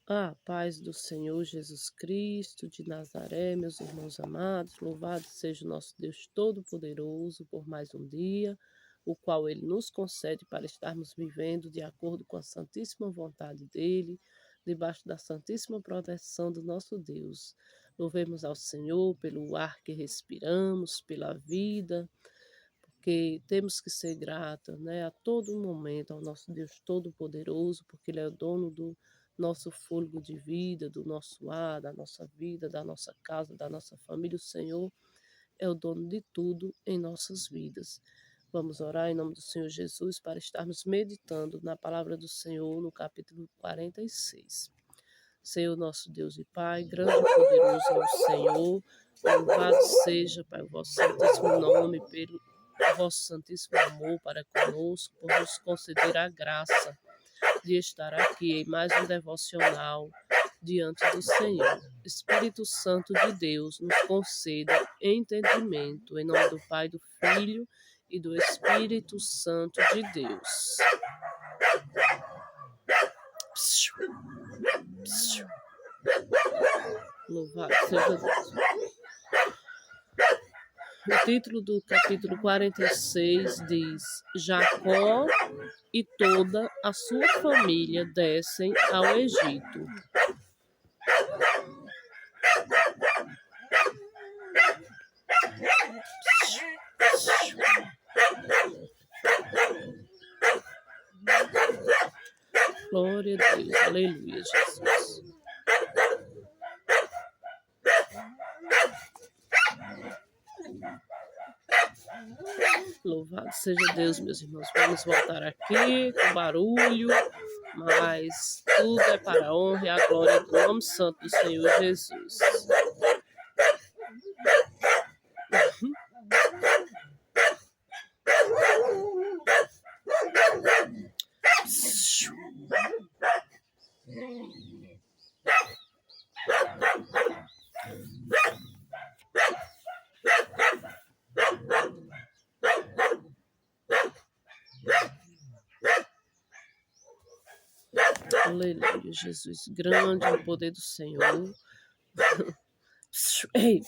A paz do Senhor Jesus Cristo de Nazaré, meus irmãos amados, louvado seja o nosso Deus Todo-Poderoso por mais um dia, o qual Ele nos concede para estarmos vivendo de acordo com a santíssima vontade dEle, debaixo da santíssima proteção do nosso Deus. Louvemos ao Senhor pelo ar que respiramos, pela vida, porque temos que ser gratos, né, a todo momento ao nosso Deus Todo-Poderoso, porque Ele é o dono do nosso fôlego de vida, do nosso ar, da nossa vida, da nossa casa, da nossa família. O Senhor é o dono de tudo em nossas vidas. Vamos orar em nome do Senhor Jesus para estarmos meditando na palavra do Senhor no capítulo 46. Senhor nosso Deus e Pai, grande e poderoso é o Senhor. Louvado seja, Pai, o vosso santíssimo nome, pelo vosso santíssimo amor para conosco, por nos conceder a graça de estar aqui em mais um devocional diante do Senhor. Espírito Santo de Deus, nos conceda entendimento, em nome do Pai, do Filho e do Espírito Santo de Deus. Louvado seja Deus. O título do capítulo 46 diz: Jacó e toda a sua família descem ao Egito. Glória a Deus, aleluia, Jesus. Louvado seja Deus, meus irmãos. Vamos voltar aqui com barulho, mas tudo é para a honra e a glória do nome santo do Senhor Jesus. Aleluia, Jesus. Grande é o poder do Senhor. Ei!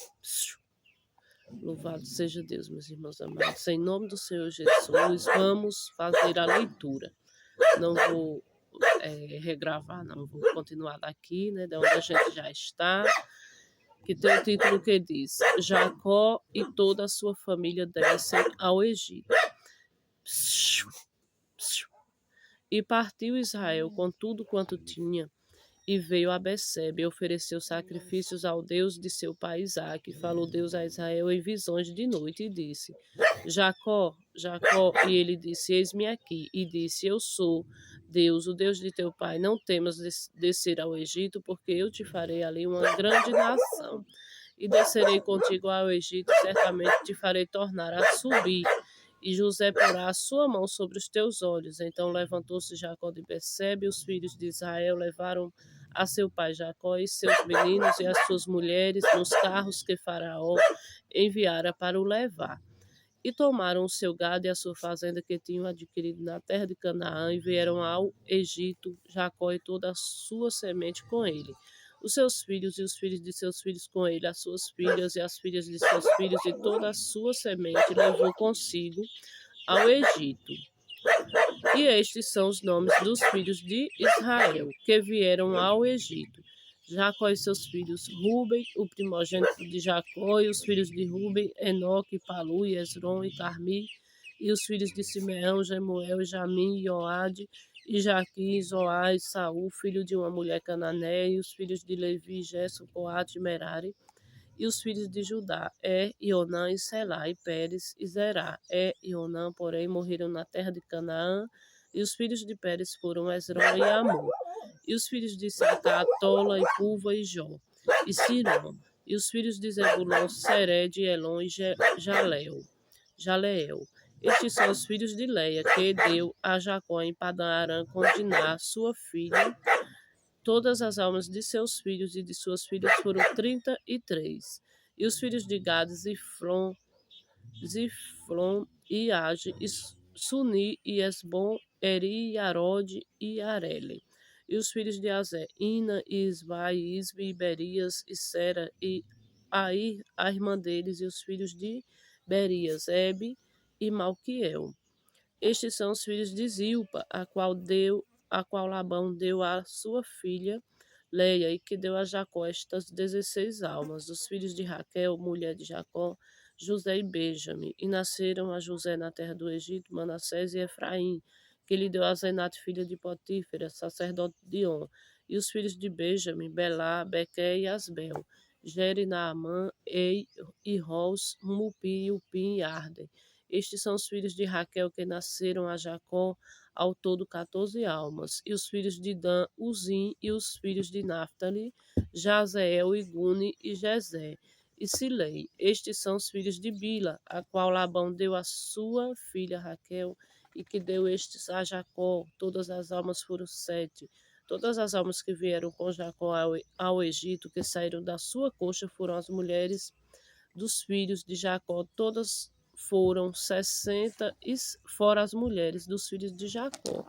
Louvado seja Deus, meus irmãos amados. Em nome do Senhor Jesus, vamos fazer a leitura. Não vou regravar, não. Vou continuar daqui, né, de onde a gente já está, que tem o título que diz: Jacó e toda a sua família descem ao Egito. E partiu Israel com tudo quanto tinha, e veio a Bersebe e ofereceu sacrifícios ao Deus de seu pai Isaque. Falou Deus a Israel em visões de noite e disse: Jacó, Jacó. E ele disse: Eis-me aqui. E disse: Eu sou Deus, o Deus de teu pai. Não temas descer ao Egito, porque eu te farei ali uma grande nação. E descerei contigo ao Egito, certamente te farei tornar a subir. E José porá a sua mão sobre os teus olhos. Então levantou-se Jacó de Bersebe, e os filhos de Israel levaram a seu pai Jacó e seus meninos e as suas mulheres nos carros que Faraó enviara para o levar. E tomaram o seu gado e a sua fazenda que tinham adquirido na terra de Canaã e vieram ao Egito, Jacó e toda a sua semente com ele. Os seus filhos e os filhos de seus filhos com ele, as suas filhas e as filhas de seus filhos e toda a sua semente levou consigo ao Egito. E estes são os nomes dos filhos de Israel, que vieram ao Egito: Jacó e seus filhos, Ruben, o primogênito de Jacó, e os filhos de Ruben, Enoque, Palu, e Esrom e Carmi, e os filhos de Simeão, Jemuel, Jamim, Joade, e Jaqui, Zoá e Saul, filho de uma mulher cananeia, e os filhos de Levi, Gerson, Coate e Merari, e os filhos de Judá, Ionã e Selá, e Pérez e Zerá. E Onã, porém, morreram na terra de Canaã, e os filhos de Pérez foram Esrom e Amor. E os filhos de Sicá, Tola e Pulva e Jó, e Siroma. E os filhos de Zebulon, Sered, Elon e Jaleel. Estes são os filhos de Leia, que deu a Jacó em Padã-Arã com Diná, sua filha. Todas as almas de seus filhos e de suas filhas foram 33. E os filhos de Gad, Ziflon e Age, e Suni e Esbom, Eri, Arode e Arele. E os filhos de Azé, Ina, e Isvai, e Isbe, e Berias, e Sera, e Aí, a irmã deles, e os filhos de Berias, Ebe e Malquiel. Estes são os filhos de Zilpa, a qual Labão deu à sua filha Leia, e que deu a Jacó estas 16 almas. Os filhos de Raquel, mulher de Jacó, José e Benjamim. E nasceram a José na terra do Egito, Manassés e Efraim, que lhe deu a Zenate, filha de Potífera, sacerdote de On. E os filhos de Benjamim, Belá, Bequé e Asbel, Gere, Naamã, Ei e Ros, Mupi, Upim e Arden. Estes são os filhos de Raquel que nasceram a Jacó, ao todo 14 almas. E os filhos de Dan, Uzim, e os filhos de Naphtali, Jazeel, e Guni, e Jezé, e Silei. Estes são os filhos de Bila, a qual Labão deu a sua filha Raquel, e que deu estes a Jacó. Todas as almas foram 7. Todas as almas que vieram com Jacó ao Egito, que saíram da sua coxa, foram as mulheres dos filhos de Jacó. Todas foram 60, fora as mulheres dos filhos de Jacó.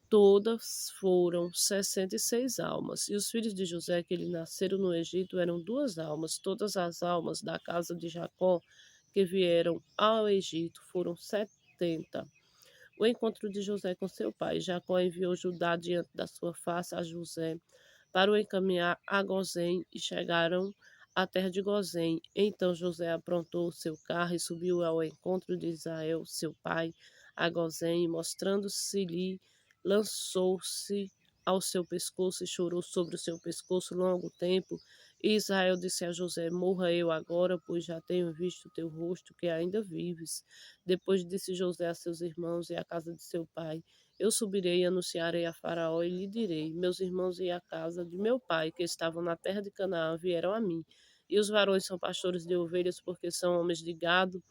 Todas foram 66 almas. E os filhos de José que lhe nasceram no Egito eram 2 almas. Todas as almas da casa de Jacó que vieram ao Egito foram 70. O encontro de José com seu pai. Jacó enviou Judá diante da sua face a José para o encaminhar a Gozém, e chegaram à terra de Gozém. Então José aprontou o seu carro e subiu ao encontro de Israel, seu pai, a Gozém, e mostrando-se-lhe, lançou-se ao seu pescoço e chorou sobre o seu pescoço longo tempo. E Israel disse a José: Morra eu agora, pois já tenho visto o teu rosto, que ainda vives. Depois disse José a seus irmãos e à casa de seu pai: Eu subirei e anunciarei a Faraó e lhe direi: Meus irmãos e a casa de meu pai, que estavam na terra de Canaã, vieram a mim. E os varões são pastores de ovelhas, porque são homens de gado,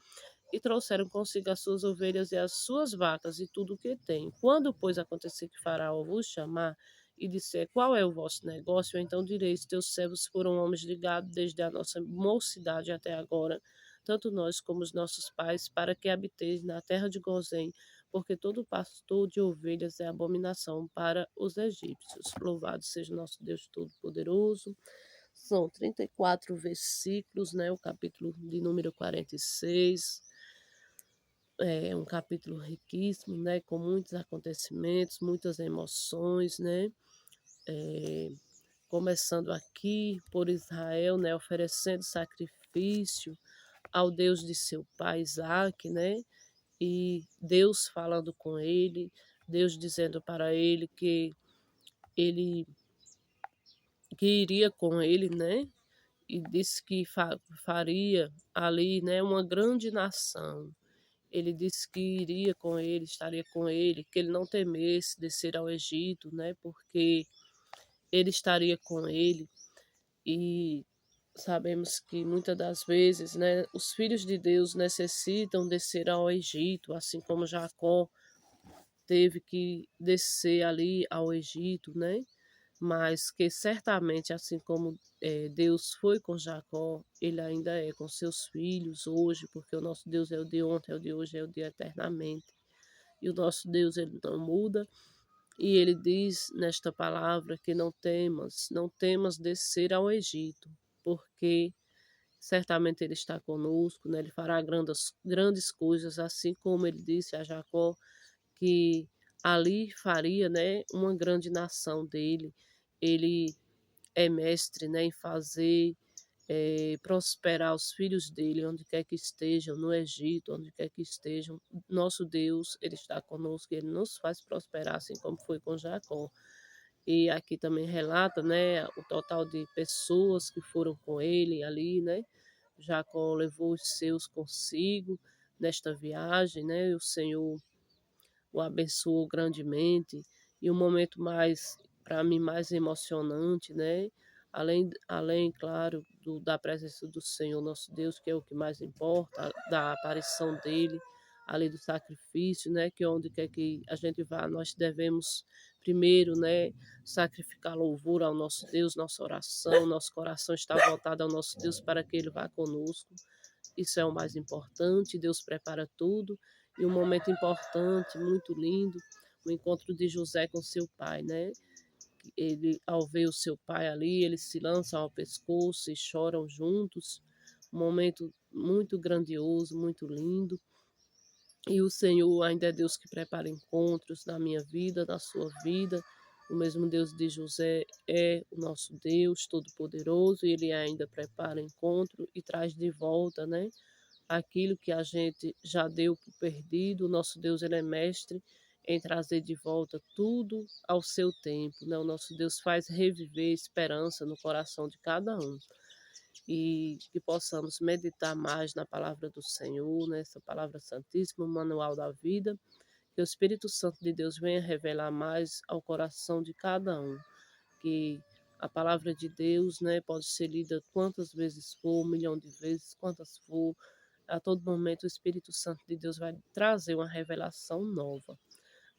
e trouxeram consigo as suas ovelhas e as suas vacas e tudo o que têm. Quando, pois, acontecer que Faraó vos chamar e disser: Qual é o vosso negócio? Então direis: Teus servos foram homens de gado desde a nossa mocidade até agora, tanto nós como os nossos pais, para que habiteis na terra de Gozém, porque todo pastor de ovelhas é abominação para os egípcios. Louvado seja o nosso Deus Todo-Poderoso. São 34 versículos, né? O capítulo de número 46. É um capítulo riquíssimo, né? Com muitos acontecimentos, muitas emoções, né? É, começando aqui por Israel, né? Oferecendo sacrifício ao Deus de seu pai Isaac, né? E Deus falando com ele, Deus dizendo para ele ele que iria com ele, né? E disse que faria ali, né, uma grande nação. Ele disse que iria com ele, estaria com ele, que ele não temesse descer ao Egito, né, porque ele estaria com ele. E sabemos que muitas das vezes, né, os filhos de Deus necessitam descer ao Egito, assim como Jacó teve que descer ali ao Egito, né? Mas que certamente, assim como Deus foi com Jacó, ele ainda é com seus filhos hoje, porque o nosso Deus é o de ontem, é o de hoje, é o de eternamente. E o nosso Deus, ele não muda. E ele diz nesta palavra que não temas descer ao Egito, porque certamente ele está conosco, né? Ele fará grandes coisas, assim como ele disse a Jacó que ali faria, né, uma grande nação dele. Ele é mestre, né, em fazer prosperar os filhos dele, onde quer que estejam, no Egito, onde quer que estejam. Nosso Deus, ele está conosco, ele nos faz prosperar, assim como foi com Jacó. E aqui também relata, né, o total de pessoas que foram com ele ali, né? Jacó levou os seus consigo nesta viagem, né? E o Senhor o abençoou grandemente. E o momento mais, para mim, mais emocionante, né? Além claro, da presença do Senhor nosso Deus, que é o que mais importa, da aparição dele, ali do sacrifício, né? Que onde quer que a gente vá, nós devemos primeiro, né? Sacrificar louvor ao nosso Deus, nossa oração, nosso coração está voltado ao nosso Deus para que ele vá conosco. Isso é o mais importante, Deus prepara tudo. E um momento importante, muito lindo, o encontro de José com seu pai, né? Ele, ao ver o seu pai ali, eles se lançam ao pescoço e choram juntos. Um momento muito grandioso, muito lindo. E o Senhor ainda é Deus que prepara encontros na minha vida, na sua vida. O mesmo Deus de José é o nosso Deus Todo-Poderoso e Ele ainda prepara encontro e traz de volta, né? Aquilo que a gente já deu por perdido. O nosso Deus, Ele é mestre em trazer de volta tudo ao seu tempo, né? O nosso Deus faz reviver esperança no coração de cada um e que possamos meditar mais na palavra do Senhor, nessa palavra santíssima, o manual da vida, que o Espírito Santo de Deus venha revelar mais ao coração de cada um, que a palavra de Deus, né, pode ser lida quantas vezes for, 1 milhão de vezes, quantas for, a todo momento o Espírito Santo de Deus vai trazer uma revelação nova.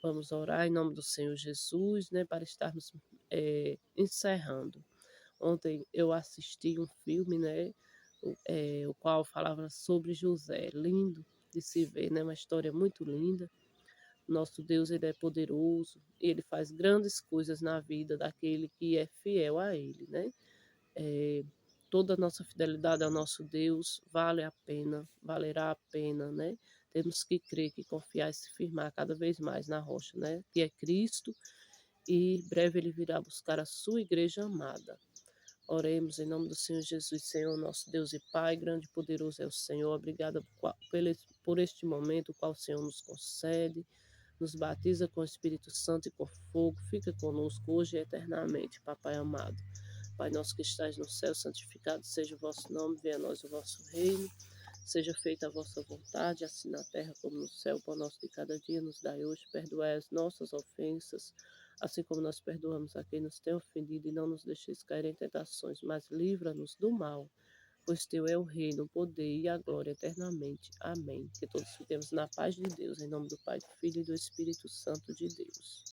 Vamos orar em nome do Senhor Jesus, né, para estarmos encerrando. Ontem eu assisti um filme, né, o qual falava sobre José, lindo de se ver, né, uma história muito linda. Nosso Deus, ele é poderoso, ele faz grandes coisas na vida daquele que é fiel a ele, né? É, toda a nossa fidelidade ao nosso Deus vale a pena, valerá a pena, né? Temos que crer, que confiar e se firmar cada vez mais na rocha, né? Que é Cristo, e breve ele virá buscar a sua igreja amada. Oremos em nome do Senhor Jesus, Senhor, nosso Deus e Pai, grande e poderoso é o Senhor. Obrigada por este momento, o qual o Senhor nos concede. Nos batiza com o Espírito Santo e com fogo. Fica conosco hoje e eternamente, Papai amado. Pai nosso que estás no céu, santificado seja o vosso nome, venha a nós o vosso reino. Seja feita a vossa vontade, assim na terra como no céu. O pão nosso de cada dia nos dai hoje. Perdoai as nossas ofensas, assim como nós perdoamos a quem nos tem ofendido. E não nos deixeis cair em tentações, mas livra-nos do mal. Pois teu é o reino, o poder e a glória eternamente. Amém. Que todos fiquemos na paz de Deus, em nome do Pai, do Filho e do Espírito Santo de Deus.